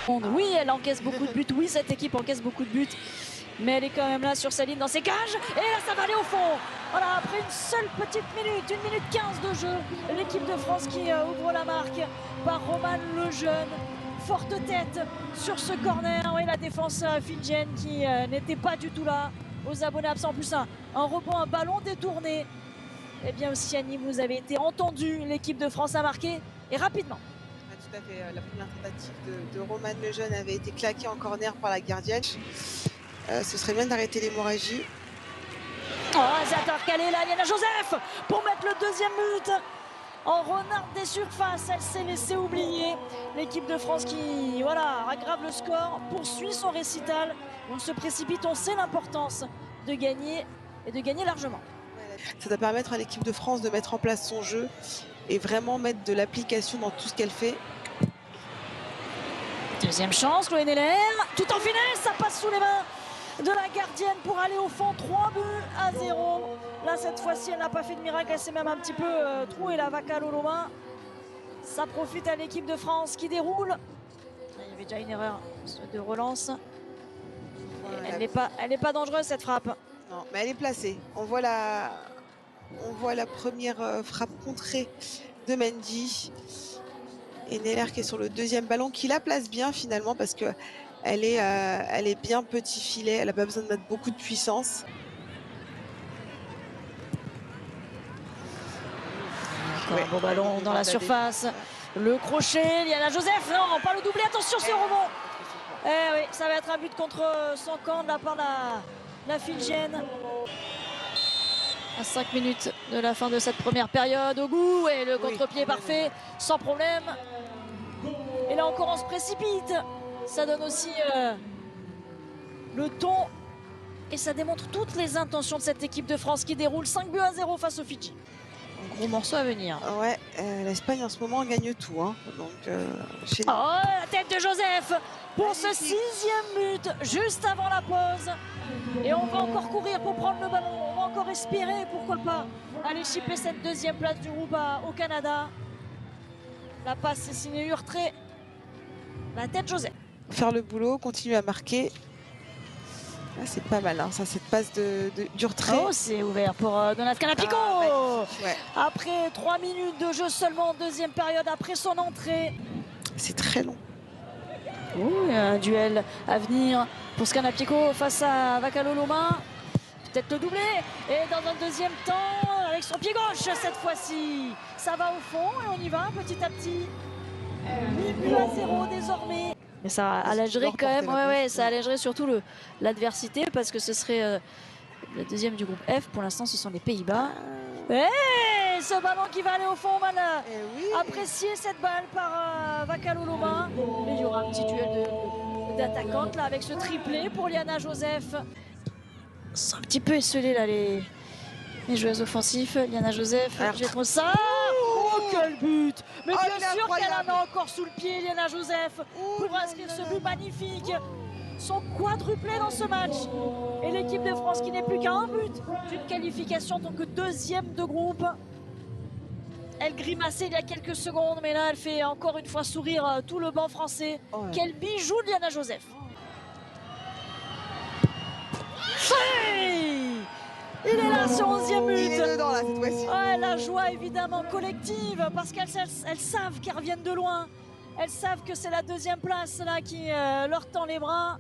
Oui, elle encaisse beaucoup de buts. Oui, cette équipe encaisse beaucoup de buts. Mais elle est quand même là sur sa ligne dans ses cages. Et là, ça va aller au fond. Voilà, après une seule petite minute, 1 minute 15 de jeu, l'équipe de France qui ouvre la marque par Roman Lejeune. Forte tête sur ce corner. Oui, la défense fidjienne qui n'était pas du tout là. Aux abonnés absents, en plus un rebond, un ballon détourné. Eh bien aussi, Annie, vous avez été entendu. L'équipe de France a marqué et rapidement. Tout à fait. La première tentative de Roman Lejeune avait été claquée en corner par la gardienne. Ce serait bien d'arrêter l'hémorragie. Oh, c'est recalé là, Liana Joseph pour mettre le deuxième but. En renarde des surfaces, elle s'est laissée oublier. L'équipe de France qui, voilà, aggrave le score, poursuit son récital. On se précipite, on sait l'importance de gagner et de gagner largement. Ça doit permettre à l'équipe de France de mettre en place son jeu et vraiment mettre de l'application dans tout ce qu'elle fait. Deuxième chance, Chloé Neller, tout en finesse, ça passe sous les mains de la gardienne pour aller au fond, 3-0. Là, cette fois-ci, elle n'a pas fait de miracle, elle s'est même un petit peu trouée, la Vaca Loloma. Ça profite à l'équipe de France qui déroule. Il y avait déjà une erreur de relance. Elle n'est pas dangereuse, cette frappe. Non, mais elle est placée. On voit la première frappe contrée de Mendy. Et Neller qui est sur le deuxième ballon, qui la place bien finalement parce que elle est bien petit filet, elle n'a pas besoin de mettre beaucoup de puissance. Ouais, un bon ballon dans la surface. Le crochet, Liana Joseph, non, pas le doublé, attention ce rebond. Eh oui, ça va être un but contre son camp de la part de la Fidjienne. À 5 minutes de la fin de cette première période, au goût, et le contre-pied parfait, sans problème. Et là encore, on se précipite. Ça donne aussi le ton et ça démontre toutes les intentions de cette équipe de France qui déroule 5-0 face aux Fidji. Un gros morceau à venir. Ouais, l'Espagne en ce moment gagne tout. Hein. Donc, oh, la tête de Joseph pour ce 6e but, juste avant la pause. Et on va encore courir pour prendre le ballon. On va encore espérer, pourquoi pas, aller chipper cette deuxième place du groupe au Canada. La passe est signée Urtré. La tête Joseph. Faire le boulot, continuer à marquer. Ah, c'est pas mal, hein, ça, cette passe d'Urtré. Oh, c'est ouvert pour Donat Canapico. Ouais. Après 3 minutes de jeu seulement en deuxième période, après son entrée. C'est très long. Oh, un duel à venir pour Scanapico face à Vaca Loloma. Peut-être le doublé. Et dans un deuxième temps, avec son pied gauche cette fois-ci. Ça va au fond et on y va petit à petit. 8-0 désormais. Mais ça allégerait quand même, ça allégerait surtout l'adversité parce que ce serait le deuxième du groupe F. Pour l'instant, ce sont les Pays-Bas. Et ce ballon qui va aller au fond, on va apprécier cette balle par Vaca Loloma. Et il y aura un petit duel d'attaquantes là avec ce triplé pour Liana Joseph. C'est un petit peu esselé là les joueuses offensifs. Liana Joseph, j'ai trouvé ça. Oh, quel but! Mais bien sûr qu'elle en a encore sous le pied, Liana Joseph, pour inscrire ce but magnifique. Son quadruplé dans ce match. Et l'équipe de France qui n'est plus qu'à un but d'une qualification, donc deuxième de groupe. Elle grimaçait il y a quelques secondes, mais là elle fait encore une fois sourire tout le banc français. Oh ouais. Quel bijou de Liana Joseph. Il est là, ce 11e but. Il est dedans là cette fois-ci. Ouais, la joie évidemment collective parce qu'elles savent qu'elles reviennent de loin. Elles savent que c'est la deuxième place là qui leur tend les bras.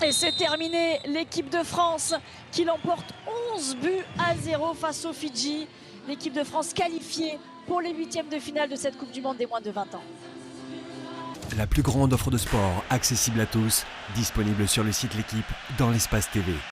Et c'est terminé. L'équipe de France qui l'emporte 11-0 face aux Fidji. L'équipe de France qualifiée pour les 8e de finale de cette Coupe du Monde des moins de 20 ans. La plus grande offre de sport accessible à tous, disponible sur le site L'Équipe dans l'espace TV.